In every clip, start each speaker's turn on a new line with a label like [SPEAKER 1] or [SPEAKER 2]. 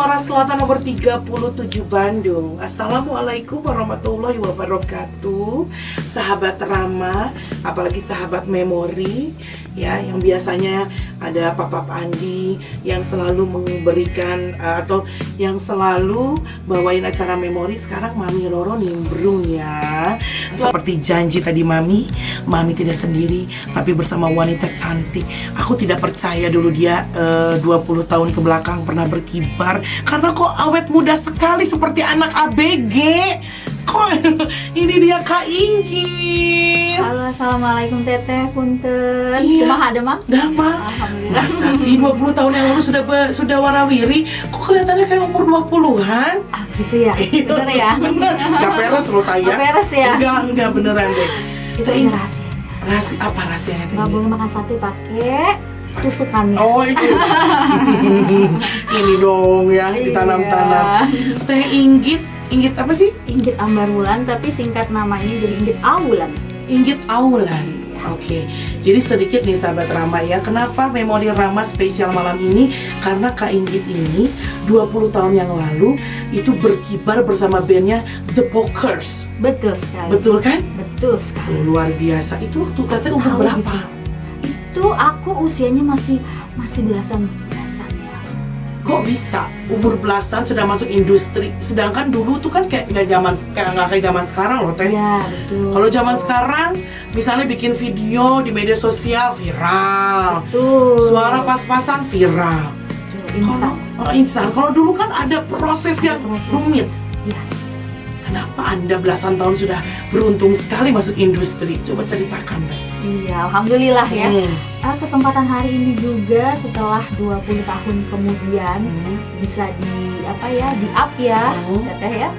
[SPEAKER 1] Muara Selatan nomor 37 Bandung. Assalamualaikum warahmatullahi wabarakatuh. Sahabat Rama, apalagi sahabat memori ya, yang biasanya ada Papa Andi yang selalu memberikan atau yang selalu bawain acara memori. Sekarang Mami Roro nimbrung ya. Seperti janji tadi Mami tidak sendiri tapi bersama wanita cantik. Aku tidak percaya dulu dia 20 tahun ke belakang pernah berkibar, karena kok awet muda sekali seperti anak ABG. Kok ini dia Kak Inggit.
[SPEAKER 2] Halo, assalamualaikum Teteh, punten.
[SPEAKER 1] Iya.
[SPEAKER 2] Kumaha ada Mang?
[SPEAKER 1] Dah Mang.
[SPEAKER 2] Alhamdulillah.
[SPEAKER 1] Masa sih 20 tahun yang lalu sudah warawiri, kok kelihatannya kayak umur 20-an?
[SPEAKER 2] Ah, gitu ya? Bener ya?
[SPEAKER 1] Bener, gak peres loh saya.
[SPEAKER 2] Gak peres ya?
[SPEAKER 1] Enggak beneran deh.
[SPEAKER 2] Itu ada rahasia.
[SPEAKER 1] Rahasia apa rahasianya?
[SPEAKER 2] Gak boleh makan sate pakai tusukannya.
[SPEAKER 1] Oh ini ini dong ya, ditanam-tanam. Teh Inggit apa sih?
[SPEAKER 2] Inggit Ambarwulan, tapi singkat namanya jadi Inggit Awulan.
[SPEAKER 1] Inggit Aulan. Oke. Jadi sedikit nih sahabat Rama ya, kenapa Memori Rama spesial malam ini? Karena Kak Inggit ini 20 tahun yang lalu itu berkibar bersama bandnya The Pokers.
[SPEAKER 2] Betul sekali.
[SPEAKER 1] Betul kan?
[SPEAKER 2] Betul sekali.
[SPEAKER 1] Tuh, luar biasa. Itu waktu katanya umur
[SPEAKER 2] Tahu
[SPEAKER 1] berapa?
[SPEAKER 2] gitu. Itu aku usianya masih belasan ya.
[SPEAKER 1] Kok bisa umur belasan sudah masuk industri? Sedangkan dulu tuh kan kayak nggak kayak zaman sekarang loh Teh.
[SPEAKER 2] Iya, betul.
[SPEAKER 1] Kalau zaman sekarang, misalnya bikin video di media sosial viral,
[SPEAKER 2] Betul.
[SPEAKER 1] suara pas-pasan viral.
[SPEAKER 2] Betul, instan.
[SPEAKER 1] Instan. Kalau dulu kan ada proses yang rumit.
[SPEAKER 2] Iya.
[SPEAKER 1] Kenapa Anda belasan tahun sudah beruntung sekali masuk industri? Coba ceritakan Teh.
[SPEAKER 2] Iya, alhamdulillah ya. Kesempatan hari ini juga setelah 20 tahun kemudian bisa di up ya, Teteh ya.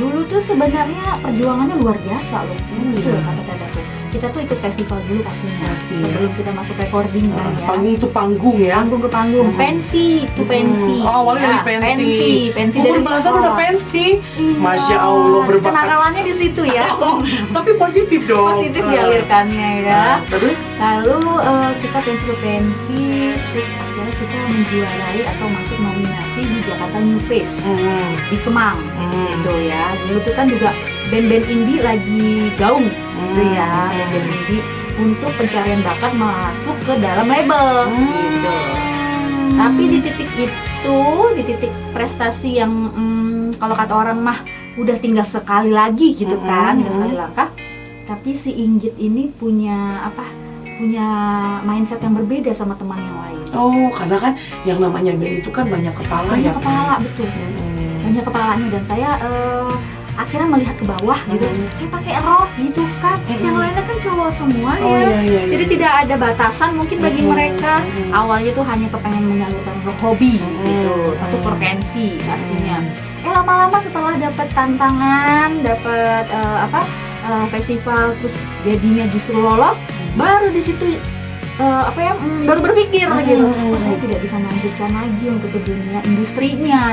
[SPEAKER 2] Dulu tuh sebenarnya perjuangannya luar biasa loh. Betul kata Teteh tuh. Kita tuh ikut festival dulu pastinya. Sebelum kita masuk recording kan ya.
[SPEAKER 1] Panggung tuh panggung ya.
[SPEAKER 2] Panggung ke panggung, pensi itu pensi.
[SPEAKER 1] Oh, awalnya dari pensi.
[SPEAKER 2] Pensi
[SPEAKER 1] umur
[SPEAKER 2] dari
[SPEAKER 1] belasan
[SPEAKER 2] sekolah.
[SPEAKER 1] udah pensi.
[SPEAKER 2] Iya,
[SPEAKER 1] Masya Allah, berbakat.
[SPEAKER 2] kenakalannya di situ ya.
[SPEAKER 1] Tapi positif dong.
[SPEAKER 2] Positif dialirkannya ya.
[SPEAKER 1] Terus?
[SPEAKER 2] Lalu kita pensi ke pensi, terus akhirnya kita menjuarai atau masuk nominasi di Jakarta New Face di Kemang, gitu ya. Dulu tuh kan juga band-band indie lagi gaung, gitu ya, band-band indie untuk pencarian bakat masuk ke dalam label, gitu. Tapi di titik itu, di titik prestasi yang kalau kata orang mah udah tinggal sekali lagi, gitu kan, tinggal sekali langkah. Tapi si Inggit ini punya mindset yang berbeda sama teman yang lain.
[SPEAKER 1] Oh, karena kan yang namanya band itu kan banyak kepala
[SPEAKER 2] Banyak
[SPEAKER 1] ya.
[SPEAKER 2] kepala, betul. Banyak kepalanya, dan saya akhirnya melihat ke bawah gitu. Saya pakai rok gitu kan. Yang lainnya kan cowok semua ya.
[SPEAKER 1] Iya.
[SPEAKER 2] Jadi tidak ada batasan mungkin bagi mereka. Awalnya tuh hanya kepengen menyalurkan hobi gitu. Satu frekuensi pastinya. Lama-lama setelah dapat tantangan, dapat festival, terus jadinya justru lolos, baru di situ baru berpikir gitu, saya tidak bisa melanjutkan lagi untuk ke dunia industrinya.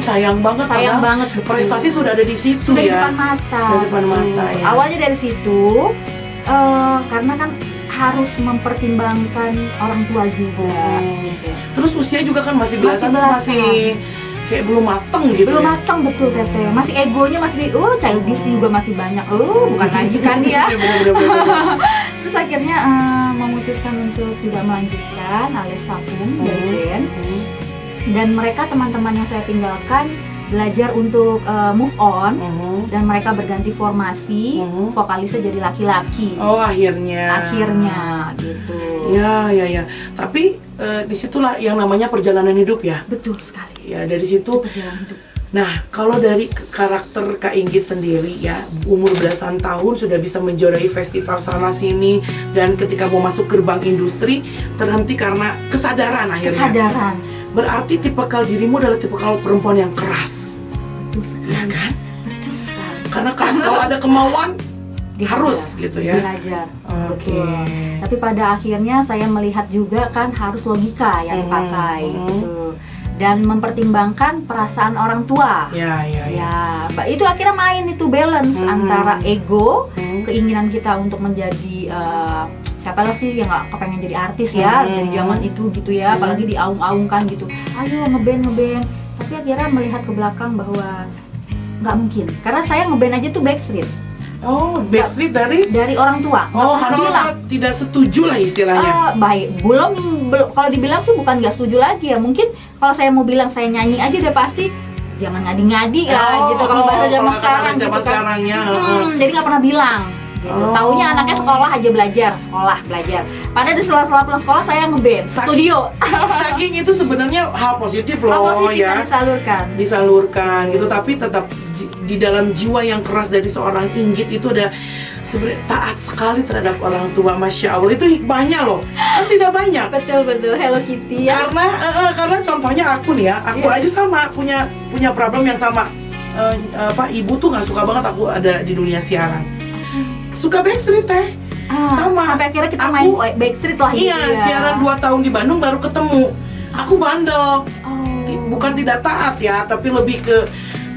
[SPEAKER 1] Sayang banget,
[SPEAKER 2] Betul.
[SPEAKER 1] prestasi sudah ada di situ
[SPEAKER 2] Sudah
[SPEAKER 1] ya.
[SPEAKER 2] di depan mata.
[SPEAKER 1] Di depan mata ya.
[SPEAKER 2] Awalnya dari situ, karena kan harus mempertimbangkan orang tua juga. Gitu.
[SPEAKER 1] Terus usia juga kan masih belasan. Masih kayak belum mateng gitu.
[SPEAKER 2] Belum
[SPEAKER 1] ya?
[SPEAKER 2] mateng, betul Teteh. Masih egonya masih childish juga masih banyak. Bukan lagi kan ya.
[SPEAKER 1] Bener.
[SPEAKER 2] Terus akhirnya memutuskan untuk tidak melanjutkan alias vakum dari band. Dan mereka teman-teman yang saya tinggalkan belajar untuk move on, dan mereka berganti formasi, vokalisnya jadi laki-laki.
[SPEAKER 1] Oh, akhirnya
[SPEAKER 2] gitu.
[SPEAKER 1] Ya. Tapi disitulah yang namanya perjalanan hidup ya.
[SPEAKER 2] Betul sekali.
[SPEAKER 1] Ya, dari situ.
[SPEAKER 2] Perjalanan hidup.
[SPEAKER 1] Nah, kalau dari karakter Kak Inggit sendiri ya, umur belasan tahun sudah bisa menjuarai festival sana sini, dan ketika mau masuk gerbang industri terhenti karena kesadaran akhirnya.
[SPEAKER 2] Kesadaran.
[SPEAKER 1] Berarti tipikal dirimu adalah tipikal perempuan yang keras.
[SPEAKER 2] Betul sekali.
[SPEAKER 1] Ya kan?
[SPEAKER 2] Betul sekali.
[SPEAKER 1] Karena keras, kalau ada kemauan
[SPEAKER 2] Dihajar.
[SPEAKER 1] harus gitu ya.
[SPEAKER 2] Dihajar.
[SPEAKER 1] Oke.
[SPEAKER 2] Betul. Tapi pada akhirnya saya melihat juga kan harus logika yang dipakai gitu. Dan mempertimbangkan perasaan orang tua.
[SPEAKER 1] Ya.
[SPEAKER 2] Itu akhirnya main itu balance antara ego, keinginan kita untuk menjadi siapa lah sih yang gak kepengen jadi artis ya dari zaman itu gitu ya, apalagi diaung-aungkan gitu, ayo ngeband Tapi akhirnya melihat ke belakang bahwa nggak mungkin, karena saya ngeband aja tuh Backstreet.
[SPEAKER 1] Oh, Backstreet
[SPEAKER 2] Dari orang tua. Nggak
[SPEAKER 1] Oh,
[SPEAKER 2] pernah
[SPEAKER 1] karena orang
[SPEAKER 2] bilang.
[SPEAKER 1] tua tidak setuju lah istilahnya.
[SPEAKER 2] Baik, kalau dibilang sih bukan nggak setuju lagi ya. Mungkin kalau saya mau bilang saya nyanyi aja udah pasti jangan ngadi-ngadi lah gitu kalau bahasa zaman
[SPEAKER 1] kalau
[SPEAKER 2] sekarang
[SPEAKER 1] kata-kata
[SPEAKER 2] gitu
[SPEAKER 1] zaman
[SPEAKER 2] kan.
[SPEAKER 1] sekarangnya.
[SPEAKER 2] Jadi nggak pernah bilang. Gitu. Taunya anaknya sekolah aja belajar. Padahal di sela-sela pulang sekolah saya ngeband studio.
[SPEAKER 1] Saking itu sebenarnya hal positif loh.
[SPEAKER 2] Hal positif
[SPEAKER 1] ya.
[SPEAKER 2] yang
[SPEAKER 1] disalurkan gitu, tapi tetap di dalam jiwa yang keras dari seorang Inggit itu ada sebenarnya taat sekali terhadap orang tua. Masya Allah, itu hikmahnya loh, kan tidak banyak.
[SPEAKER 2] Betul Hello Kitty ya.
[SPEAKER 1] Karena contohnya aku nih ya, aku aja sama punya problem yang sama. Ibu tuh nggak suka banget aku ada di dunia siaran. Suka Backstreet teh. Sama.
[SPEAKER 2] Sampai akhirnya kita main Backstreet lah.
[SPEAKER 1] Iya,
[SPEAKER 2] gitu ya.
[SPEAKER 1] siaran 2 tahun di Bandung baru ketemu. Aku bandel.
[SPEAKER 2] Oh.
[SPEAKER 1] Bukan tidak taat ya, tapi lebih ke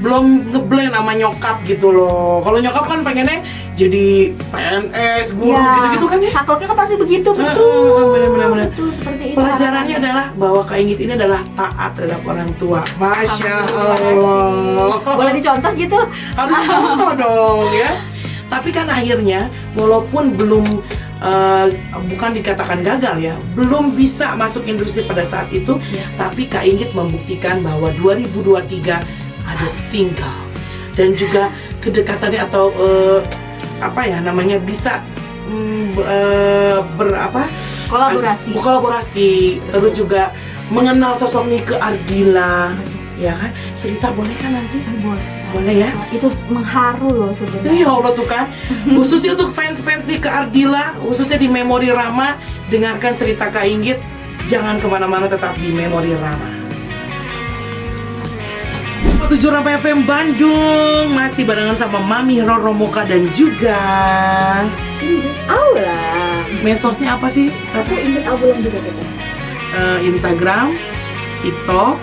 [SPEAKER 1] belum ngeblend sama nyokap gitu loh. Kalau nyokap kan pengennya jadi PNS, guru gitu-gitu kan ya.
[SPEAKER 2] Sakleknya kan pasti begitu, betul.
[SPEAKER 1] Bener-bener.
[SPEAKER 2] Betul, seperti itu.
[SPEAKER 1] Pelajarannya adalah bahwa Kak Inggit ini adalah taat terhadap orang tua. Masya Allah.
[SPEAKER 2] Boleh dicontoh gitu?
[SPEAKER 1] Harus contoh dong ya. Tapi kan akhirnya walaupun belum bukan dikatakan gagal ya, belum bisa masuk industri pada saat itu, tapi Kak Inggit membuktikan bahwa 2023 ada single dan juga kedekatannya atau bisa kolaborasi terus juga mengenal sosok Nike Ardila. Ya kan, cerita boleh kan nanti? Boleh ya?
[SPEAKER 2] Itu mengharu loh sebenarnya.
[SPEAKER 1] Ya Allah tuh kan. Khususnya untuk fans-fans di Ke Ardila, khususnya di Memori Rama, dengarkan cerita Kak Inggit. Jangan kemana-mana, tetap di Memori Rama. 7 Rampai FM Bandung, masih barengan sama Mami Roro Moka dan juga
[SPEAKER 2] Aula.
[SPEAKER 1] Medsosnya apa sih?
[SPEAKER 2] Aku inget Aulan juga tadi.
[SPEAKER 1] Instagram, TikTok.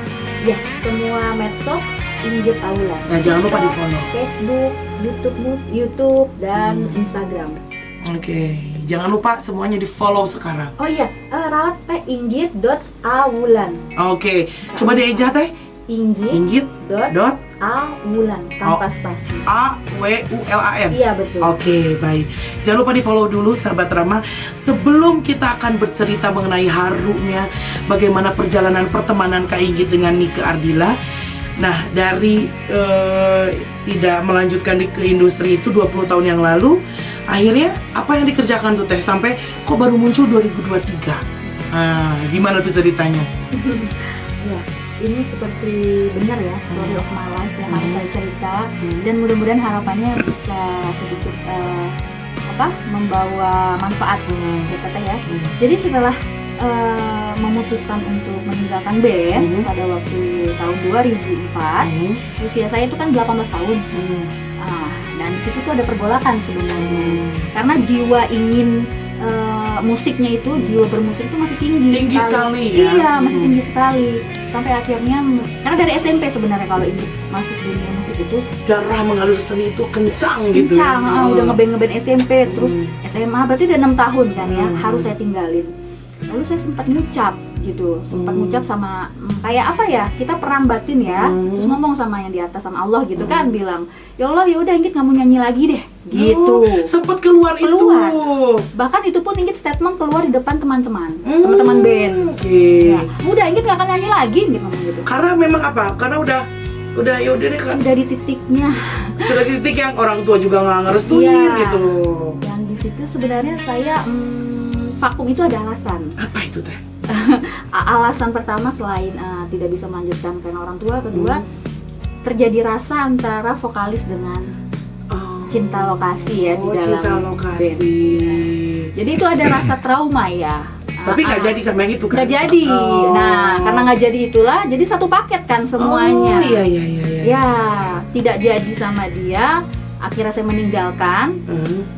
[SPEAKER 2] Ya, semua medsos Inggit Aula.
[SPEAKER 1] Nah, jangan lupa di follow
[SPEAKER 2] Facebook, YouTube dan Instagram.
[SPEAKER 1] Oke, jangan lupa semuanya di follow sekarang.
[SPEAKER 2] Oh iya, ralat teh inggit.awulan.
[SPEAKER 1] Oke, coba dieja teh.
[SPEAKER 2] Inggit.awulan tanpa spasi.
[SPEAKER 1] AWULAN.
[SPEAKER 2] Iya betul.
[SPEAKER 1] Oke, baik. Jangan lupa di follow dulu sahabat Rama. Sebelum kita akan bercerita mengenai harunya bagaimana perjalanan pertemanan Kak Inggit dengan Nike Ardila. Nah, dari tidak melanjutkan ke industri itu 20 tahun yang lalu, akhirnya apa yang dikerjakan tuh teh sampai kok baru muncul 2023? Gimana tuh ceritanya?
[SPEAKER 2] Ya, ini seperti benar ya, story of my life yang harus saya cerita, dan mudah-mudahan harapannya bisa sedikit membawa manfaat kata ya. Jadi setelah memutuskan untuk meninggalkan band pada waktu tahun 2004, usia saya itu kan 18 tahun. Dan di situ tuh ada pergolakan sebenarnya, karena jiwa ingin musiknya itu, jiwa bermusik itu masih tinggi
[SPEAKER 1] sekali ya.
[SPEAKER 2] Iya, masih tinggi sekali. Sampai akhirnya, karena dari SMP sebenarnya kalau Inggit masuk dunia musik itu
[SPEAKER 1] darah mengalir seni itu kencang gitu.
[SPEAKER 2] Udah ngeband SMP, terus SMA berarti udah 6 tahun kan ya, harus saya tinggalin. Lalu saya sempat ngucap gitu, sama kayak apa ya, kita perang batin ya, terus ngomong sama yang di atas, sama Allah gitu kan, bilang, ya Allah ya udah Inggit nggak mau nyanyi lagi deh, gitu.
[SPEAKER 1] Sempat keluar itu.
[SPEAKER 2] Bahkan itu pun Inggit statement keluar di depan teman-teman band.
[SPEAKER 1] Ya,
[SPEAKER 2] udah Inggit nggak akan nyanyi lagi gitu.
[SPEAKER 1] Karena memang apa? Karena udah ya udah deh kan.
[SPEAKER 2] Sudah di titiknya.
[SPEAKER 1] Sudah di titik yang orang tua juga nggak ngerestuin gitu.
[SPEAKER 2] Dan di situ sebenarnya saya vakum itu ada alasan.
[SPEAKER 1] Apa itu teh?
[SPEAKER 2] Alasan pertama selain tidak bisa melanjutkan karena orang tua, kedua terjadi rasa antara vokalis dengan cinta lokasi ya di dalam
[SPEAKER 1] cinta lokasi.
[SPEAKER 2] Band. Jadi itu ada rasa trauma ya.
[SPEAKER 1] Tapi nggak jadi sama yang itu kan?
[SPEAKER 2] Nggak jadi. Nah, karena nggak jadi itulah, jadi satu paket kan semuanya.
[SPEAKER 1] Iya.
[SPEAKER 2] Ya, tidak jadi sama dia. Akhirnya saya meninggalkan,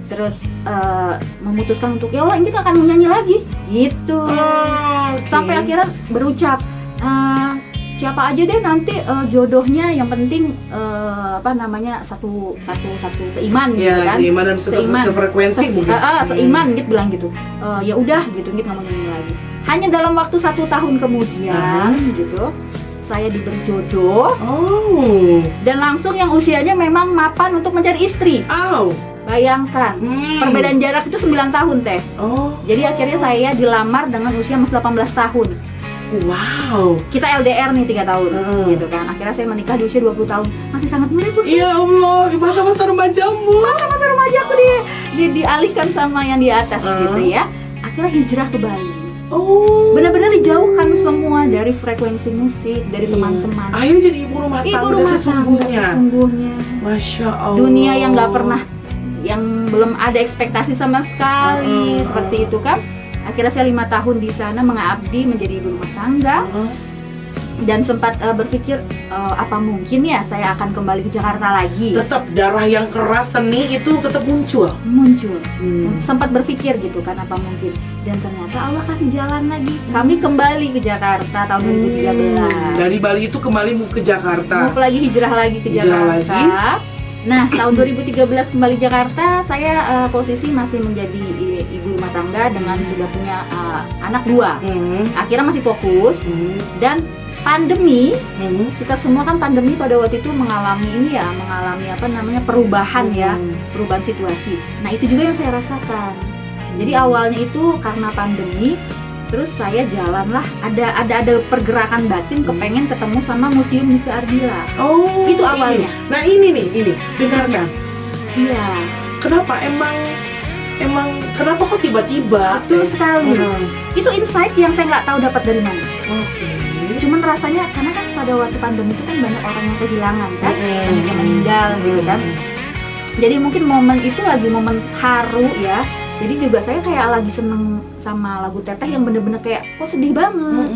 [SPEAKER 2] terus memutuskan untuk ya Allah ini akan menyanyi lagi, gitu. Sampai akhirnya berucap, siapa aja deh nanti jodohnya, yang penting satu seiman gitu kan.
[SPEAKER 1] Seiman dan sefrekuensi mungkin.
[SPEAKER 2] Seiman gitu, bilang gitu. Ya udah gitu, nggak mau nyanyi lagi. Hanya dalam waktu 1 tahun kemudian gitu, saya diberi jodoh
[SPEAKER 1] Oh.
[SPEAKER 2] dan langsung yang usianya memang mapan untuk mencari istri.
[SPEAKER 1] Au.
[SPEAKER 2] Bayangkan, perbedaan jarak itu 9 tahun teh.
[SPEAKER 1] Oh.
[SPEAKER 2] Jadi akhirnya saya dilamar dengan usia masih 18 tahun.
[SPEAKER 1] Wow.
[SPEAKER 2] Kita LDR nih 3 tahun gitu kan. Akhirnya saya menikah di usia 20 tahun. Masih sangat muda tuh.
[SPEAKER 1] Ya Allah, masa-masa remajamu.
[SPEAKER 2] Masa remaja aku dialihkan sama yang di atas gitu ya. Akhirnya hijrah ke Bali.
[SPEAKER 1] Oh.
[SPEAKER 2] Benar-benar dijauhkan semua dari frekuensi musik, dari teman-teman.
[SPEAKER 1] Akhirnya jadi ibu rumah tangga sesungguhnya. Masya Allah.
[SPEAKER 2] Dunia yang nggak pernah, yang belum ada ekspektasi sama sekali seperti itu kan. Akhirnya saya 5 tahun di sana mengabdi menjadi ibu rumah tangga. Dan sempat berpikir apa mungkin ya saya akan kembali ke Jakarta lagi.
[SPEAKER 1] Tetap darah yang keras seni itu tetap muncul.
[SPEAKER 2] Sempat berpikir gitu kan apa mungkin. Dan ternyata Allah kasih jalan lagi. Kami kembali ke Jakarta tahun 2013.
[SPEAKER 1] Dari Bali itu kembali move ke Jakarta.
[SPEAKER 2] Move lagi, hijrah lagi ke Jakarta. Nah, tahun 2013 kembali Jakarta, saya posisi masih menjadi ibu rumah tangga dengan sudah punya anak 2. Akhirnya masih fokus dan pandemi, kita semua kan pandemi pada waktu itu mengalami perubahan perubahan situasi. Nah, itu juga yang saya rasakan. Jadi awalnya itu karena pandemi, terus saya jalanlah ada pergerakan batin kepengen ketemu sama Museum Nike Ardila.
[SPEAKER 1] Oh,
[SPEAKER 2] itu awalnya.
[SPEAKER 1] Nah, ini dengarkan.
[SPEAKER 2] Iya.
[SPEAKER 1] Kenapa emang kenapa kok tiba-tiba?
[SPEAKER 2] Betul sekali. Itu insight yang saya nggak tahu dapat dari mana.
[SPEAKER 1] Oke.
[SPEAKER 2] Cuman rasanya karena kan pada waktu pandemi itu kan banyak orang yang kehilangan kan, banyak yang meninggal gitu kan. Jadi mungkin momen itu lagi momen haru ya. Jadi juga saya kayak lagi seneng sama lagu Teteh yang bener-bener kayak kok sedih banget.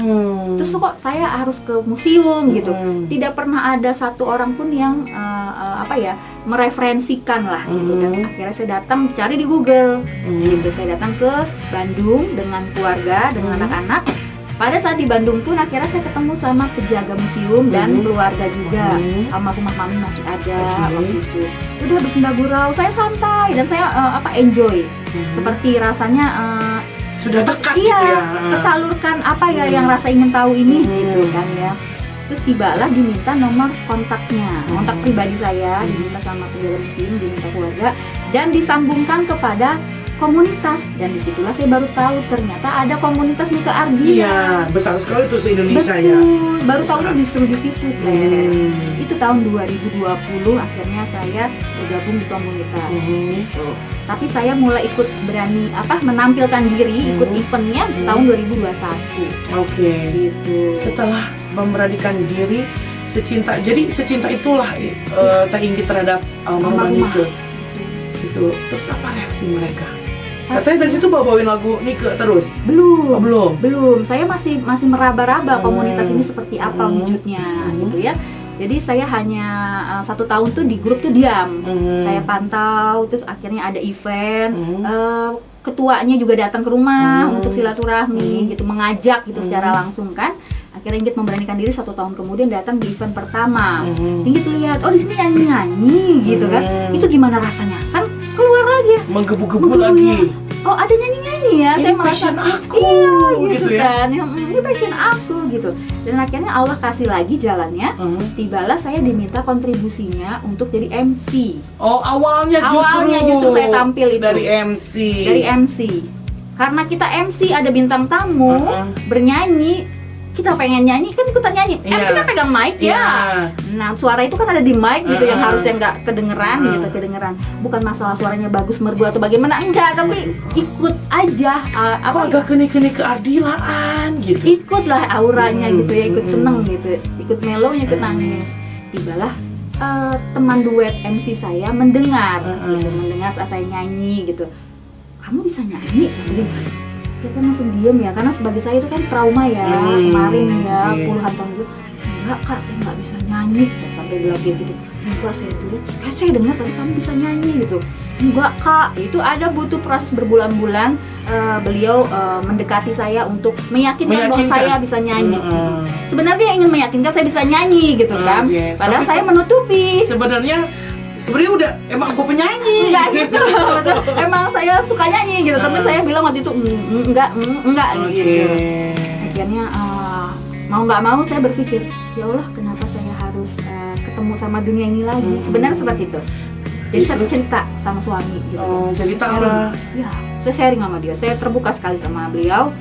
[SPEAKER 2] Terus kok saya harus ke museum gitu. Tidak pernah ada satu orang pun yang mereferensikan lah gitu kan. Akhirnya saya datang cari di Google. Gitu. Saya datang ke Bandung dengan keluarga, dengan anak-anak. Pada saat di Bandung pun akhirnya saya ketemu sama penjaga museum dan keluarga juga. Almarhumah mami masih ada waktu itu. Udah bersenda gurau, saya santai dan saya enjoy. Seperti rasanya
[SPEAKER 1] sudah dekat
[SPEAKER 2] iya,
[SPEAKER 1] gitu ya.
[SPEAKER 2] Tersalurkan apa ya yang rasa ingin tahu ini gitu kan ya. Terus tibalah diminta nomor kontaknya, kontak pribadi saya, diminta sama penjaga museum, diminta keluarga dan disambungkan kepada komunitas, dan disitulah saya baru tahu ternyata ada komunitas Nike Ardila.
[SPEAKER 1] Iya, besar sekali tuh se-Indonesia.
[SPEAKER 2] Betul,
[SPEAKER 1] ya.
[SPEAKER 2] baru tahu justru di situ. Itu tahun 2020 akhirnya saya bergabung di komunitas gitu. Tapi saya mulai ikut berani menampilkan diri, ikut eventnya di tahun 2021.
[SPEAKER 1] Oke.
[SPEAKER 2] Gitu.
[SPEAKER 1] Setelah memberanikan diri, secinta itulah Teh Inggi terhadap almarhumah Nike. Gitu. Terus apa reaksi mereka? Katanya dari situ bawain lagu Nike terus?
[SPEAKER 2] Belum. Saya masih meraba-raba komunitas ini seperti apa wujudnya, gitu ya. Jadi saya hanya 1 tahun tuh di grup tuh diam. Saya pantau, terus akhirnya ada event. Ketuanya juga datang ke rumah untuk silaturahmi, gitu, mengajak gitu secara langsung kan. Akhirnya Inggit memberanikan diri 1 tahun kemudian datang di event pertama. Inggit lihat, oh di sini nyanyi-nyanyi gitu kan. Itu gimana rasanya? Kan keluar lagi,
[SPEAKER 1] menggebu-gebu lagi.
[SPEAKER 2] Oh ada nyanyi-nyanyi ya,
[SPEAKER 1] ini
[SPEAKER 2] saya merasa
[SPEAKER 1] passion aku,
[SPEAKER 2] gitu
[SPEAKER 1] ya?
[SPEAKER 2] kan, ini passion aku gitu. Dan akhirnya Allah kasih lagi jalannya. Tibalah saya diminta kontribusinya untuk jadi MC.
[SPEAKER 1] Oh awalnya justru
[SPEAKER 2] saya tampil itu
[SPEAKER 1] dari MC.
[SPEAKER 2] Karena kita MC ada bintang tamu bernyanyi. Kita pengen nyanyi kan ikutan nyanyi. MC kan pegang mic ya. Nah suara itu kan ada di mic gitu yang harusnya nggak kedengeran. Bukan masalah suaranya bagus merdu atau bagaimana, enggak, tapi ikut aja.
[SPEAKER 1] Kok agak keni keadilaan gitu.
[SPEAKER 2] Ikutlah auranya gitu ya, ikut seneng gitu, ikut melonya, ikut nangis. Tibalah teman duet MC saya mendengar saat saya nyanyi gitu. Kamu bisa nyanyi? Kita langsung diem ya, karena sebagai saya itu kan trauma ya, kemarin ya, puluhan tahun itu. Enggak kak, saya nggak bisa nyanyi. Saya sampai bilang gitu. Enggak, saya tuh lihat, kan saya dengar tadi kamu bisa nyanyi gitu. Enggak kak, itu ada butuh proses berbulan-bulan. Beliau mendekati saya untuk meyakinkan bahwa saya bisa nyanyi. Sebenarnya ingin meyakinkan saya bisa nyanyi gitu kan. Padahal saya menutupi.
[SPEAKER 1] Sebenarnya udah emang gue penyanyi.
[SPEAKER 2] Enggak gitu. Emang saya suka nyanyi gitu, tapi saya bilang waktu itu enggak gitu. Akhirnya mau nggak mau saya berpikir, ya Allah kenapa saya harus ketemu sama dunia ini lagi. Sebenarnya seperti itu. Jadi saya cerita sama suami gitu.
[SPEAKER 1] Cerita
[SPEAKER 2] Saya
[SPEAKER 1] lah.
[SPEAKER 2] Ya, saya sharing sama dia. Saya terbuka sekali sama beliau.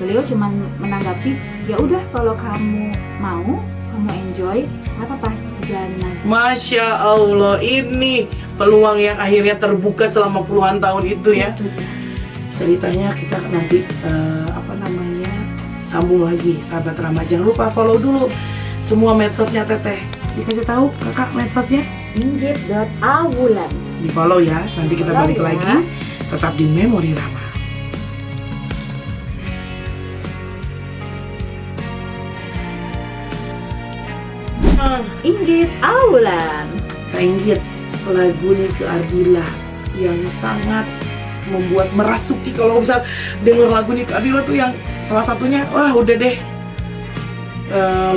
[SPEAKER 2] Beliau cuman menanggapi, ya udah kalau kamu mau, kamu enjoy, nggak apa-apa, jalanin aja.
[SPEAKER 1] Masya Allah, ini peluang yang akhirnya terbuka selama puluhan tahun itu ya.
[SPEAKER 2] Itu dia.
[SPEAKER 1] Ceritanya kita nanti sambung lagi sahabat Rama. Jangan lupa follow dulu semua medsosnya Teteh. Dikasih tahu kakak medsosnya?
[SPEAKER 2] Inggit.awulan.
[SPEAKER 1] Di follow ya. Nanti kita
[SPEAKER 2] Follow
[SPEAKER 1] balik
[SPEAKER 2] ya.
[SPEAKER 1] lagi. Tetap di Memori Rama.
[SPEAKER 2] Inggit Awulan.
[SPEAKER 1] Kak Inggit, lagu Nike Ardila yang sangat membuat merasuki. Kalau misal denger lagu Nike Ardila tuh yang salah satunya, wah udah deh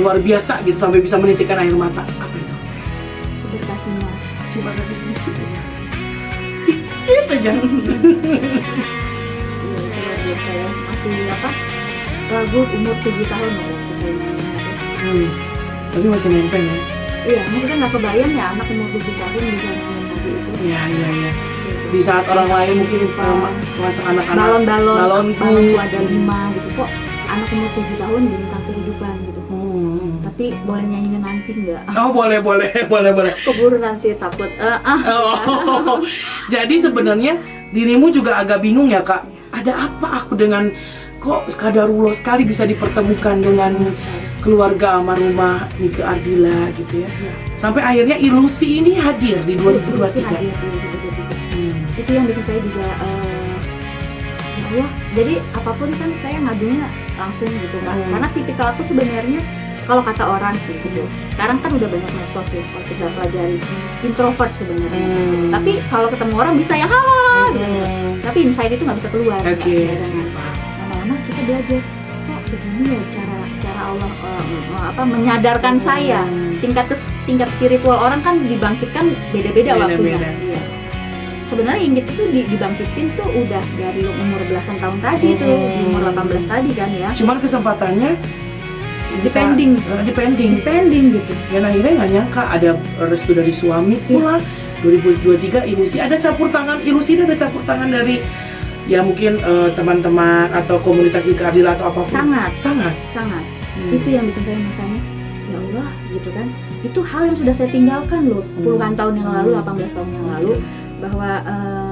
[SPEAKER 1] luar biasa gitu sampai bisa menitikkan air mata. Apa itu?
[SPEAKER 2] Seberkasihnya.
[SPEAKER 1] Coba kasih sedikit aja. Dikit aja.
[SPEAKER 2] Iya, itu luar biasa ya. Masih apa? Lagu umur 7 tahun loh waktu saya nyanyi itu.
[SPEAKER 1] Tapi masih nempel ya.
[SPEAKER 2] Iya, maksudnya nggak kebayang ya anak umur 7 tahun bisa nyanyi lagu itu.
[SPEAKER 1] Iya. Di saat orang lain mungkin masa anak-anak
[SPEAKER 2] balon
[SPEAKER 1] tuh
[SPEAKER 2] tuh ada 5 gitu, kok anak umur 7 tahun bintang kehidupan gitu. Tapi boleh nyanyinya nanti nggak?
[SPEAKER 1] Oh boleh.
[SPEAKER 2] Keburu nanti takut.
[SPEAKER 1] Oh, jadi sebenarnya dirimu juga agak bingung ya Kak. Ada apa aku dengan kok kadarullah sekali bisa dipertemukan dengan keluarga almarhumah Nike Ardila gitu ya. Sampai akhirnya ilusi ini hadir di 2023.
[SPEAKER 2] Hadir di 2023. Itu yang bikin saya juga ya Allah. Jadi apapun kan saya ngadunya langsung gitu kan. Karena tipikal aku sebenarnya kalau kata orang sih gitu. Sekarang kan udah banyak medsos ya kalau kita pelajari, introvert sebenarnya. Tapi kalau ketemu orang bisa ya gitu. Tapi inside itu nggak bisa keluar.
[SPEAKER 1] Oke.
[SPEAKER 2] Lama-lama kita belajar. Kok begini ya cara Allah menyadarkan saya. Tingkat spiritual orang kan dibangkitkan beda-beda waktunya. Iya. Sebenarnya Inggit itu dibangkitin tuh udah dari umur belasan tahun tadi tuh, di umur 18 tadi kan ya.
[SPEAKER 1] Cuman kesempatannya
[SPEAKER 2] depending gitu.
[SPEAKER 1] Dan akhirnya nggak nyangka ada restu dari suami pula. 2023 ilusi ada campur tangan, ilusi ini ada campur tangan dari ya mungkin teman-teman atau komunitas Nike Ardila atau apapun. Sangat.
[SPEAKER 2] Itu yang bikin saya makanya ya Allah gitu kan. Itu hal yang sudah saya tinggalkan loh puluhan tahun yang lalu, 18 tahun yang lalu, bahwa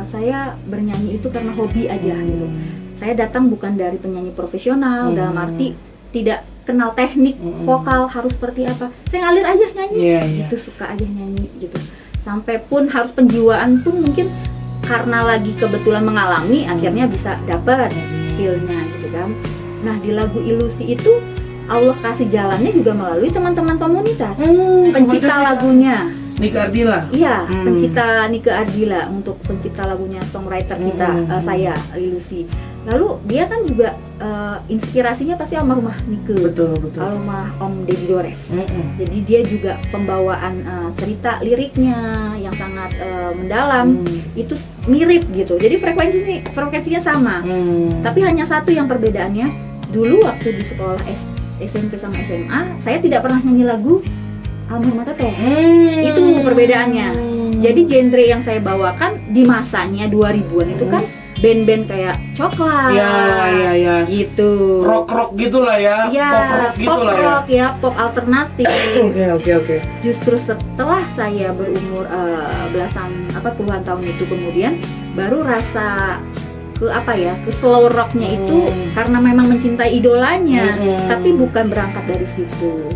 [SPEAKER 2] saya bernyanyi itu karena hobi aja gitu. Saya datang bukan dari penyanyi profesional, dalam arti tidak kenal teknik vokal harus seperti apa. Saya ngalir aja nyanyi, gitu, suka aja nyanyi gitu. Sampai pun harus penjiwaan pun mungkin karena lagi kebetulan mengalami, akhirnya bisa dapat feel-nya gitu kan. Nah di lagu Ilusi itu Allah kasih jalannya juga melalui teman-teman komunitas, pencipta lagunya
[SPEAKER 1] Nike Ardila.
[SPEAKER 2] Iya, pencipta Nike Ardila untuk pencipta lagunya, songwriter kita, saya Ilusi. Lalu dia kan juga inspirasinya pasti almarhumah Nike.
[SPEAKER 1] Betul.
[SPEAKER 2] Almarhumah Om Deddy Dores. Jadi dia juga pembawaan cerita liriknya yang sangat mendalam, itu mirip gitu. Jadi frekuensinya sama. Tapi hanya satu yang perbedaannya, dulu waktu di sekolah SMP sama SMA, saya tidak pernah nyanyi lagu almarhumah Teteh. Itu perbedaannya. Jadi genre yang saya bawakan di masanya 2000-an itu kan band-band kayak Coklat.
[SPEAKER 1] Iya.
[SPEAKER 2] Gitu.
[SPEAKER 1] Rock gitulah ya. Pop rock gitulah ya.
[SPEAKER 2] Pop rock ya, pop alternatif.
[SPEAKER 1] Oke.
[SPEAKER 2] Justru setelah saya berumur puluhan tahun itu kemudian baru rasa ke slow rocknya itu karena memang mencintai idolanya, tapi bukan berangkat dari situ.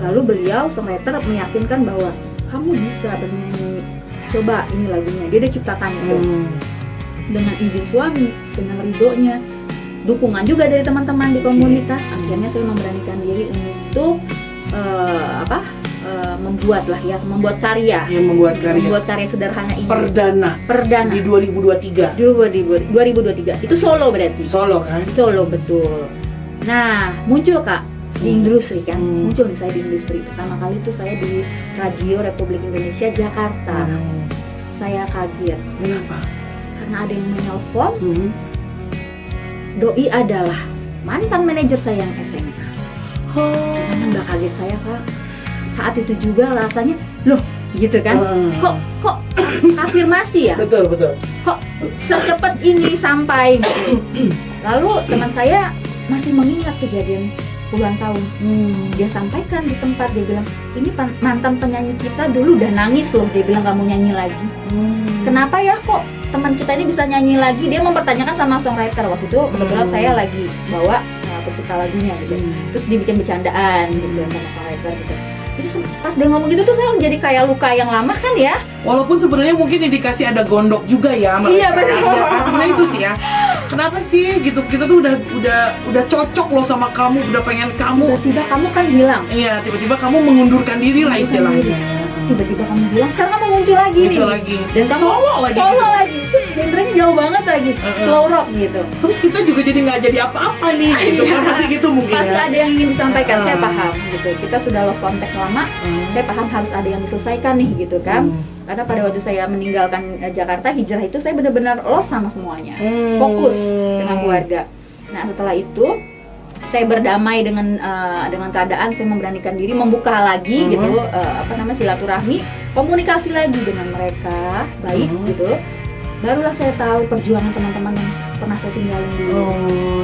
[SPEAKER 2] Lalu beliau songwriter meyakinkan bahwa kamu bisa bernyanyi, coba ini lagunya, dia udah ciptakan itu dengan izin suami, dengan ridhonya, dukungan juga dari teman-teman di komunitas. Akhirnya saya memberanikan diri untuk membuat karya. Membuat karya sederhana ini.
[SPEAKER 1] Perdana. Di 2023.
[SPEAKER 2] 2023. Itu solo berarti.
[SPEAKER 1] Solo kan?
[SPEAKER 2] Solo betul. Nah, muncul Kak di industri kan. Muncul nih saya di industri. Pertama kali itu saya di Radio Republik Indonesia Jakarta. Saya kaget.
[SPEAKER 1] Kenapa?
[SPEAKER 2] Karena ada yang menelpon. Doi adalah mantan manajer saya yang SMA. Gimana nggak kaget saya, Kak? Saat itu juga rasanya, loh gitu kan? Kok afirmasi ya?
[SPEAKER 1] Betul.
[SPEAKER 2] Kok secepat ini sampai gitu. Lalu teman saya masih mengingat kejadian puluhan tahun. Dia sampaikan di tempat, dia bilang, ini mantan penyanyi kita dulu udah nangis loh, dia bilang kamu nyanyi lagi. Kenapa ya kok teman kita ini bisa nyanyi lagi? Dia mempertanyakan sama songwriter. Waktu itu kebetulan saya lagi bawa pencipta lagunya gitu. Terus dibikin bercandaan gitu sama songwriter gitu. Jadi pas dia ngomong gitu tuh saya jadi kayak luka yang lama kan ya.
[SPEAKER 1] Walaupun sebenarnya mungkin indikasi ada gondok juga ya mereka.
[SPEAKER 2] Iya, benar.
[SPEAKER 1] Ya, kan? Sebenarnya itu sih ya. Kenapa sih gitu? Kita tuh udah cocok loh sama kamu, udah pengen kamu.
[SPEAKER 2] Tiba-tiba kamu kan hilang.
[SPEAKER 1] Iya, tiba-tiba kamu mengundurkan diri lah istilahnya.
[SPEAKER 2] Tiba-tiba kamu bilang sekarang kamu muncul lagi nih. Dan kamu
[SPEAKER 1] solo lagi.
[SPEAKER 2] Terus genrenya jauh banget lagi. Slow rock gitu.
[SPEAKER 1] Terus kita juga jadi nggak jadi apa-apa nih gitu kan, pasti gitu mungkin
[SPEAKER 2] pasti
[SPEAKER 1] ya.
[SPEAKER 2] ada yang ingin disampaikan, saya paham gitu. Kita sudah lost contact lama, saya paham harus ada yang diselesaikan nih gitu kan. Karena pada waktu saya meninggalkan Jakarta, hijrah itu saya benar-benar lost sama semuanya. Fokus dengan keluarga. Nah, setelah itu saya berdamai dengan keadaan, saya memberanikan diri membuka lagi gitu silaturahmi, komunikasi lagi dengan mereka baik gitu. Barulah saya tahu perjuangan teman-teman yang pernah saya tinggalin dulu.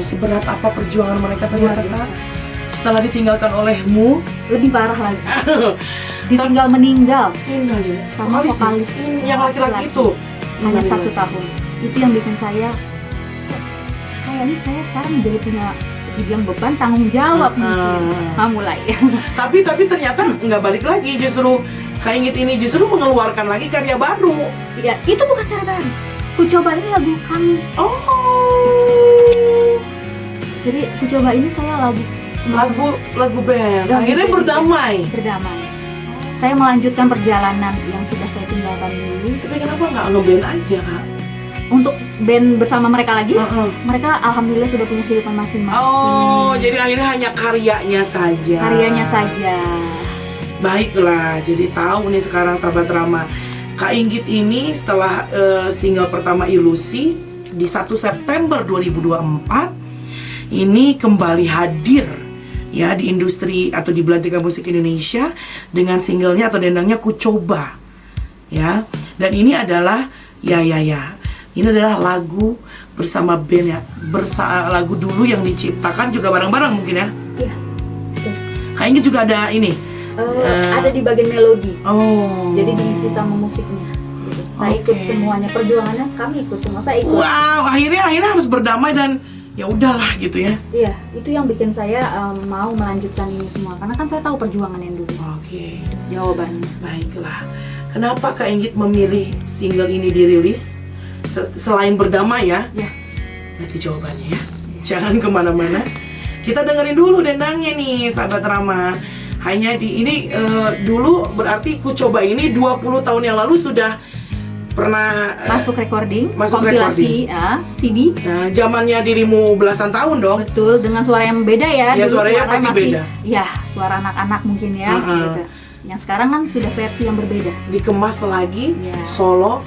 [SPEAKER 1] Seberat apa perjuangan mereka ternyata Kak? Setelah ditinggalkan olehmu,
[SPEAKER 2] lebih parah lagi. Ditinggal meninggal sama vokalis
[SPEAKER 1] yang laki-laki itu
[SPEAKER 2] hanya 1 tahun. Itu yang bikin saya kayaknya saya sekarang jadi punya dibilang beban tanggung jawab mungkin. Mulai.
[SPEAKER 1] Tapi ternyata nggak balik lagi, justru Kak Inggit ini justru mengeluarkan lagi karya baru.
[SPEAKER 2] Iya, itu bukan karya baru. Ku coba ini lagu kami. Jadi ku coba ini saya lagu band. Akhirnya berdamai. Saya melanjutkan perjalanan yang sudah saya tinggalkan dulu.
[SPEAKER 1] Tapi kenapa nggak ngeband aja Kak?
[SPEAKER 2] Untuk band bersama mereka lagi, mereka alhamdulillah sudah punya kehidupan masing-masing.
[SPEAKER 1] Jadi akhirnya hanya karyanya saja. Baiklah, jadi tahu nih sekarang sahabat Rama, Kak Inggit ini setelah single pertama Ilusi di 1 September 2024 ini kembali hadir ya di industri atau di belantika musik Indonesia dengan singlenya atau dendangnya Ku Coba ya. Dan ini adalah ini adalah lagu bersama band ya, lagu dulu yang diciptakan juga bareng-bareng mungkin ya.
[SPEAKER 2] Iya.
[SPEAKER 1] Kak Inggit juga ada ini.
[SPEAKER 2] Ada di bagian melodi. Jadi diisi sama musiknya. Gitu. Saya ikut semuanya, perjuangannya kami ikut semua. Saya ikut.
[SPEAKER 1] Wow, akhirnya harus berdamai dan ya udahlah gitu ya.
[SPEAKER 2] Iya, itu yang bikin saya mau melanjutkan ini semua. Karena kan saya tahu perjuangan yang dulu.
[SPEAKER 1] Oke.
[SPEAKER 2] Jawabannya.
[SPEAKER 1] Baiklah. Kenapa Kak Inggit memilih single ini dirilis selain berdamai ya?
[SPEAKER 2] Ya.
[SPEAKER 1] Nanti jawabannya ya. Jangan kemana-mana. Kita dengerin dulu dendangnya nih, sahabat Rama. Hanya di ini dulu berarti Ku Coba ini 20 tahun yang lalu sudah pernah
[SPEAKER 2] masuk kompilasi CD.
[SPEAKER 1] Nah, zamannya dirimu belasan tahun dong.
[SPEAKER 2] Betul, dengan suara yang beda ya.
[SPEAKER 1] Ya, suaranya pasti beda.
[SPEAKER 2] Ya, suara anak-anak mungkin ya gitu. Yang sekarang kan sudah versi yang berbeda.
[SPEAKER 1] Dikemas lagi solo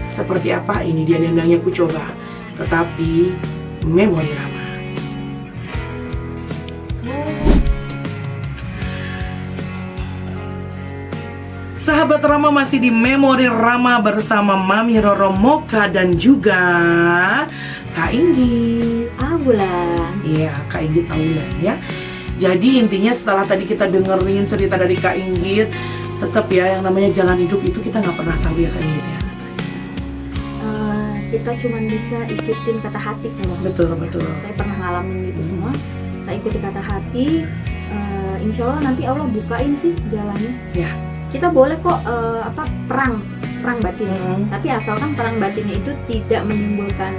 [SPEAKER 1] seperti apa, ini dia dendangnya Ku Coba. Tetap di Memori Rama. Sahabat Rama masih di Memori Rama bersama Mami Roro Moka dan juga Kak Inggit
[SPEAKER 2] Aulan.
[SPEAKER 1] Iya, Kak Inggit Aulan ya. Jadi intinya setelah tadi kita dengerin cerita dari Kak Inggit, tetap ya yang namanya jalan hidup itu kita nggak pernah tahu ya Kak Inggit ya.
[SPEAKER 2] Kita cuma bisa ikutin kata hati kalau.
[SPEAKER 1] Betul.
[SPEAKER 2] Saya pernah ngalamin itu semua. Saya ikuti kata hati. Insya Allah nanti Allah bukain sih jalannya.
[SPEAKER 1] Ya.
[SPEAKER 2] Kita boleh kok perang batin, tapi asalkan perang batinnya itu tidak menimbulkan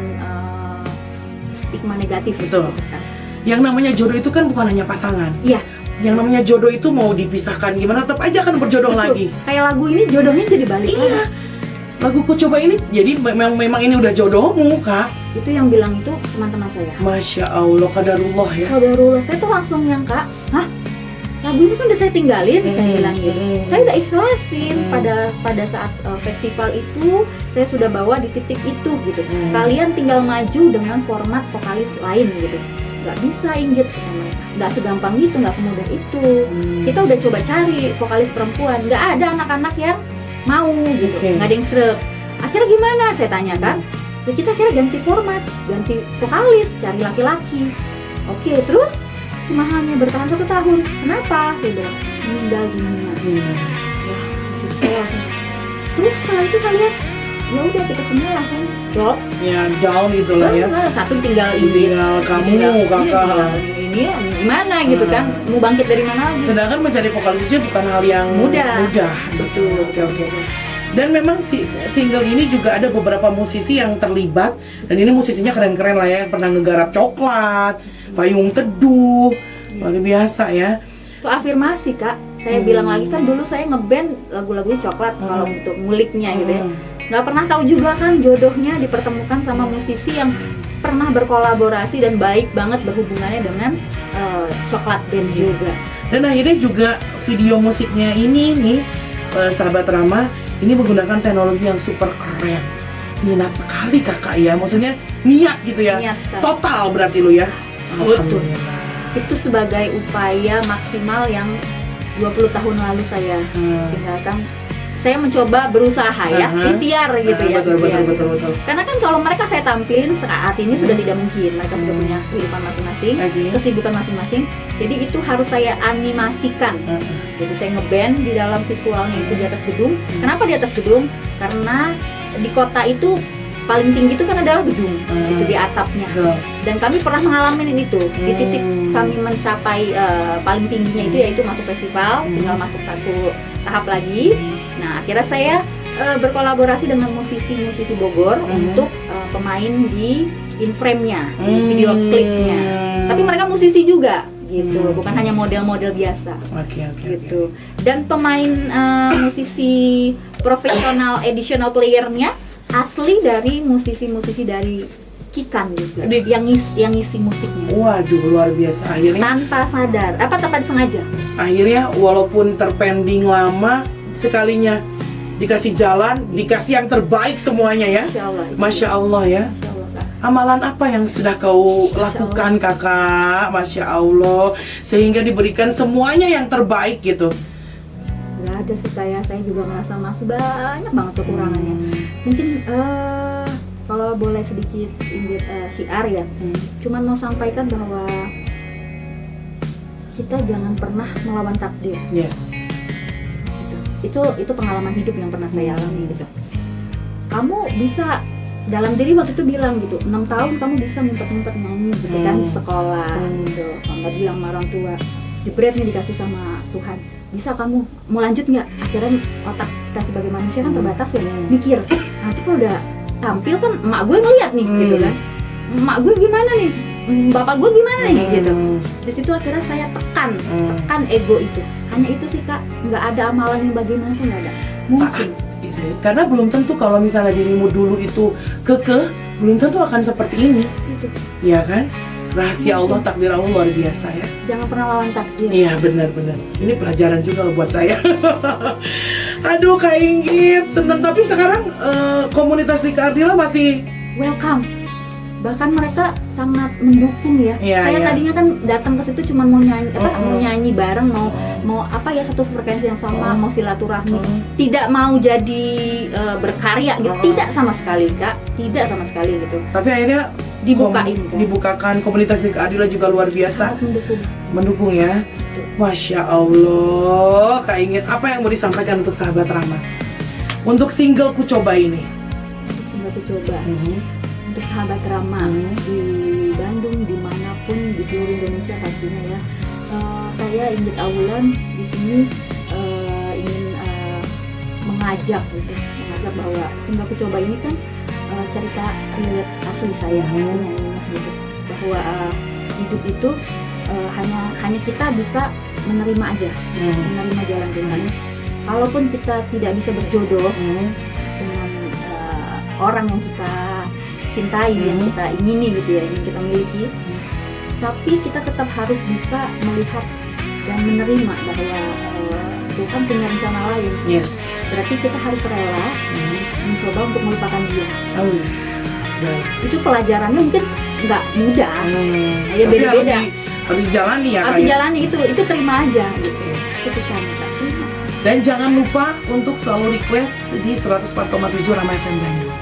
[SPEAKER 2] stigma negatif.
[SPEAKER 1] Betul.
[SPEAKER 2] Gitu kan.
[SPEAKER 1] Yang namanya jodoh itu kan bukan hanya pasangan.
[SPEAKER 2] Iya.
[SPEAKER 1] Yang namanya jodoh itu mau dipisahkan gimana tetap aja kan berjodoh. Betul. Lagi.
[SPEAKER 2] Kayak lagu ini jodohnya jadi balik lagi.
[SPEAKER 1] Iya. Lagu Ku Coba ini jadi memang ini udah jodohmu Kak.
[SPEAKER 2] Itu yang bilang itu teman-teman saya.
[SPEAKER 1] Masya Allah, qadarullah ya.
[SPEAKER 2] Qadarullah. Saya tuh langsung nyangka, lagu ini kan udah saya tinggalin, saya bilang gitu. Saya udah ikhlasin pada saat festival itu, saya sudah bawa di titik itu gitu. Kalian tinggal maju dengan format vokalis lain gitu. nggak bisa Inggit, nggak segampang itu, nggak semudah itu. Kita udah coba cari vokalis perempuan, nggak ada anak-anak yang mau gitu, nggak ada yang sreg. Akhirnya gimana? Saya tanyakan. Ya kita akhirnya ganti format, ganti vokalis, cari laki-laki. Oke, terus cuma hanya bertahan 1 tahun. Kenapa? Saya bilang meninggal dunia. Ya, disitu saya langsung. Terus setelah itu kalian, ya udah kita semua langsung drop.
[SPEAKER 1] Ya down gitu lah ya.
[SPEAKER 2] Satu tinggal ini,
[SPEAKER 1] Kamu kakak.
[SPEAKER 2] Ini gimana gitu kan? Mau bangkit dari mana lagi?
[SPEAKER 1] Sedangkan mencari vokalis itu bukan hal yang mudah.
[SPEAKER 2] Betul.
[SPEAKER 1] Oke. Dan memang single ini juga ada beberapa musisi yang terlibat. Dan ini musisinya keren-keren lah ya, yang pernah ngegarap Coklat, Payung Teduh, luar biasa ya.
[SPEAKER 2] Itu afirmasi Kak. Saya bilang lagi kan dulu saya ngeband lagu-lagunya Coklat kalau untuk nguliknya gitu ya. Nggak pernah tahu juga kan jodohnya dipertemukan sama musisi yang pernah berkolaborasi dan baik banget berhubungannya dengan Coklat Band juga.
[SPEAKER 1] Dan akhirnya juga video musiknya ini nih, sahabat Rama, ini menggunakan teknologi yang super keren. Minat sekali kakak ya, maksudnya niat gitu ya.
[SPEAKER 2] Niat sekali.
[SPEAKER 1] Total berarti lo ya.
[SPEAKER 2] Betul. Itu sebagai upaya maksimal yang 20 tahun lalu saya tinggalkan. Saya mencoba berusaha ya, ikhtiar gitu ya.
[SPEAKER 1] Betul.
[SPEAKER 2] Karena kan kalau mereka saya tampilin saat ini sudah tidak mungkin. Mereka sudah punya kehidupan masing-masing, kesibukan masing-masing. Jadi itu harus saya animasikan. Jadi saya ngeband di dalam visualnya itu di atas gedung. Kenapa di atas gedung? Karena di kota itu paling tinggi itu kan adalah gedung, itu di atapnya. Dan kami pernah mengalami itu. Di titik kami mencapai paling tingginya itu yaitu masuk festival, tinggal masuk satu tahap lagi. Nah, akhirnya saya berkolaborasi dengan musisi-musisi Bogor untuk pemain di in-frame-nya, di video klipnya. Tapi mereka musisi juga gitu, bukan hanya model-model biasa. Gitu. Dan pemain musisi profesional additional player-nya asli dari musisi-musisi dari Kikan juga, yang ngisi musiknya.
[SPEAKER 1] Waduh, luar biasa. Akhirnya
[SPEAKER 2] tanpa sadar, tanpa sengaja.
[SPEAKER 1] Akhirnya walaupun terpending lama, sekalinya dikasih jalan, dikasih yang terbaik semuanya ya. Masya Allah ya. Amalan apa yang sudah kau lakukan kakak? Masya Allah, sehingga diberikan semuanya yang terbaik gitu.
[SPEAKER 2] Gak ada sih, saya juga merasa masih banyak banget kekurangannya. Mungkin kalau boleh sedikit syiar ya, cuman mau sampaikan bahwa kita jangan pernah melawan takdir.
[SPEAKER 1] Yes.
[SPEAKER 2] Itu pengalaman hidup yang pernah saya alami gitu. Kamu bisa, dalam diri waktu itu bilang gitu, 6 tahun kamu bisa ngumpet-ngumpet nyanyi gitu kan di sekolah gitu. Kamu bilang sama orang tua, jebret nih dikasih sama Tuhan, bisa kamu mau lanjut nggak? Akhirnya otak kita sebagai manusia kan terbatas ya, mikir nanti kalau udah tampil kan emak gue ngeliat nih gitu kan, emak gue gimana nih, bapak gue gimana nih gitu. Di situ akhirnya saya tekan ego itu. Hanya itu sih Kak, nggak ada amalan yang bagaimana pun nggak ada. Mungkin
[SPEAKER 1] karena belum tentu kalau misalnya dirimu dulu itu kekeh, belum tentu akan seperti ini. Iya kan? Rahasia Allah, takdir Allah luar biasa ya.
[SPEAKER 2] Jangan pernah lawan takdir.
[SPEAKER 1] Iya benar-benar. Ini pelajaran juga loh buat saya. Aduh Kak Inggit, seneng. Tapi sekarang komunitas di Kak Ardila masih
[SPEAKER 2] welcome. Bahkan mereka sangat mendukung ya. Saya tadinya kan datang ke situ cuma mau nyanyi, mau nyanyi bareng, mau satu frekuensi yang sama, mau silaturahmi, tidak mau jadi berkarya gitu, tidak sama sekali Kak, tidak sama sekali gitu.
[SPEAKER 1] Tapi akhirnya dibukakan komunitas di Kak Ardila juga luar biasa. Mendukung ya. Masya Allah, Kak Inggit, apa yang mau disampaikan untuk sahabat Rama? Untuk single Ku Coba ini.
[SPEAKER 2] Single Ku Coba. Untuk sahabat Rama di Bandung, dimanapun di seluruh Indonesia pastinya ya. Saya Inggit Awulan di sini ingin mengajak bahwa single Ku Coba ini kan cerita real asli saya nyanyinya gitu, bahwa hidup itu hanya kita bisa menerima aja, menerima jalan Tuhan. Kalaupun kita tidak bisa berjodoh dengan orang yang kita cintai, yang kita ingini gitu ya, yang kita miliki, tapi kita tetap harus bisa melihat dan menerima bahwa Tuhan punya rencana lain.
[SPEAKER 1] Yes.
[SPEAKER 2] Berarti kita harus rela mencoba untuk melupakan dia. Itu pelajarannya mungkin nggak mudah. Ya
[SPEAKER 1] Tapi
[SPEAKER 2] beda-beda.
[SPEAKER 1] harus dijalani ya
[SPEAKER 2] Harus
[SPEAKER 1] Kak ya?
[SPEAKER 2] jalani itu terima aja. Gitu.
[SPEAKER 1] Oke.
[SPEAKER 2] Itu pesan kita terima.
[SPEAKER 1] Dan jangan lupa untuk selalu request di 104,7 Rama FM Bandung.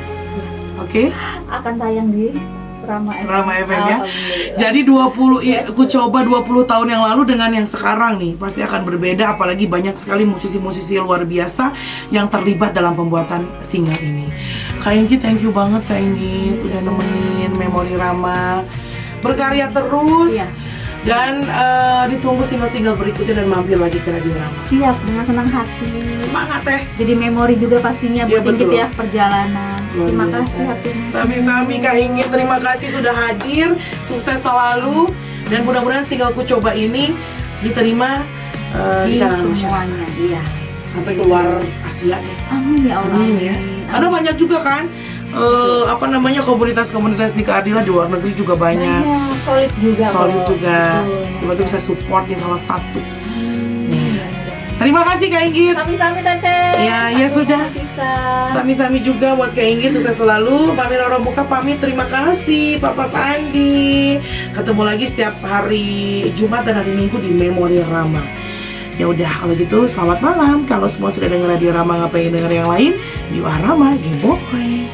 [SPEAKER 1] Oke?
[SPEAKER 2] Akan tayang di Rama FM.
[SPEAKER 1] Rama FM ya.
[SPEAKER 2] Alhamdulillah.
[SPEAKER 1] Jadi 20 aku coba 20 tahun yang lalu dengan yang sekarang nih pasti akan berbeda, apalagi banyak sekali musisi-musisi luar biasa yang terlibat dalam pembuatan single ini. Kak Inggi, thank you banget Kak Inggi udah nemenin Memori Rama. Berkarya terus.
[SPEAKER 2] Iya.
[SPEAKER 1] Dan ditunggu single-single berikutnya dan mampir lagi ke Radio Rama.
[SPEAKER 2] Siap, dengan senang hati.
[SPEAKER 1] Semangat teh.
[SPEAKER 2] Jadi memori juga pastinya
[SPEAKER 1] Iya,
[SPEAKER 2] buat Inggit
[SPEAKER 1] betul.
[SPEAKER 2] ya perjalanan.
[SPEAKER 1] Luar
[SPEAKER 2] Terima
[SPEAKER 1] biasa.
[SPEAKER 2] kasih hatinya.
[SPEAKER 1] Sami-sami Kak Ingin, terima kasih sudah hadir. Sukses selalu dan mudah-mudahan singleku coba ini diterima di
[SPEAKER 2] Di
[SPEAKER 1] kalangan masyarakat.
[SPEAKER 2] semuanya, iya.
[SPEAKER 1] Sampai keluar Asia deh.
[SPEAKER 2] Amin ya Allah.
[SPEAKER 1] Amin ya. Karena banyak juga kan komunitas-komunitas di keadilan di luar negeri juga banyak.
[SPEAKER 2] Solid juga.
[SPEAKER 1] Solid
[SPEAKER 2] kok.
[SPEAKER 1] juga.
[SPEAKER 2] Betul.
[SPEAKER 1] Semoga bisa support nih salah satu. Ya. Terima kasih Kak Inggit.
[SPEAKER 2] Sami-sami Teteh.
[SPEAKER 1] Ya, ya
[SPEAKER 2] Aku
[SPEAKER 1] sudah.
[SPEAKER 2] mau bisa.
[SPEAKER 1] Sami-sami juga buat Kak Inggit, sukses selalu. Pamit Roro Buka pamit, terima kasih Papa Pandi. Ketemu lagi setiap hari Jumat dan hari Minggu di Memori Rama. Ya udah kalau gitu selamat malam. Kalau semua sudah denger Radio Rama, nggak pengen denger yang lain, you are Rama, Game Boy.